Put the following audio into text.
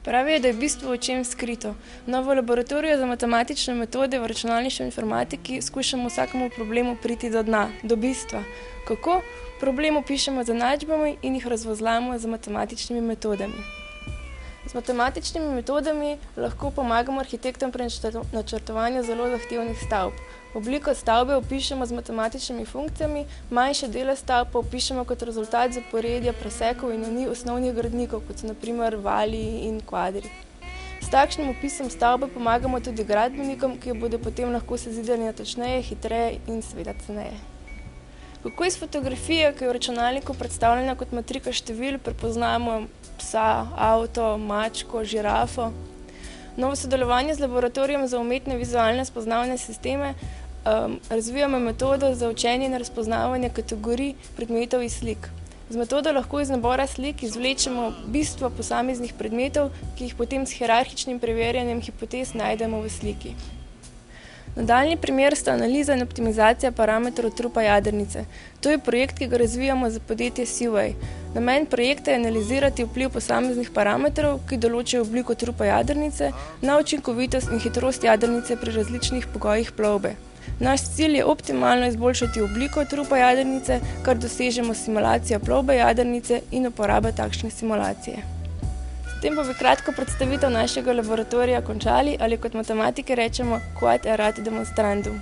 Pravijo, da je bistvo v očem skrito. No, v laboratoriju za matematične metode v računalništvu in informatiki skušamo vsakemu problemu priti do dna, do bistva. Kako? Problem opišemo z enačbami in jih razvozlamo z matematičnimi metodami. Z matematičnimi metodami lahko pomagamo arhitektom pri načrtovanju zelo zahtevnih stavb. Obliko stavbe opišemo z matematičnimi funkcijami, manjše dele stavb pa opišemo kot rezultat zaporedja presekov in unij osnovnih gradnikov, kot so na primer valiji in kvadri. S takšnim opisom stavbe pomagamo tudi gradbenikom, ki jo bodo potem lahko sezidali natančneje, hitreje in seveda ceneje. Kako iz fotografije, ki je v računalniku predstavljena kot matrika števil, prepoznamo psa, avto, mačko, žirafo? No, v sodelovanju z laboratorijem za umetne vizualne spoznavne sisteme razvijamo metodo za učenje in razpoznavanje kategorij predmetov iz slik. Z metodo lahko iz nabora slik izvlečemo bistvo posameznih predmetov, ki jih potem s hierarhičnim preverjanjem hipotez najdemo v sliki. Nadaljnji primer sta analiza in optimizacija parametrov trupa jadrnice. To je projekt, ki ga razvijamo za podjetje Seaway. Namen projekta je analizirati vpliv posameznih parametrov, ki določajo obliko trupa jadrnice, na učinkovitost in hitrost jadrnice pri različnih pogojih plovbe. Naš cilj je optimalno izboljšati obliko trupa jadrnice, kar dosežemo s simulacijo plovbe jadrnice in uporabo takšne simulacije. S tem pa bi kratko predstavitev našega laboratorija končali, ali kot matematiki rečemo quod erat demonstrandum.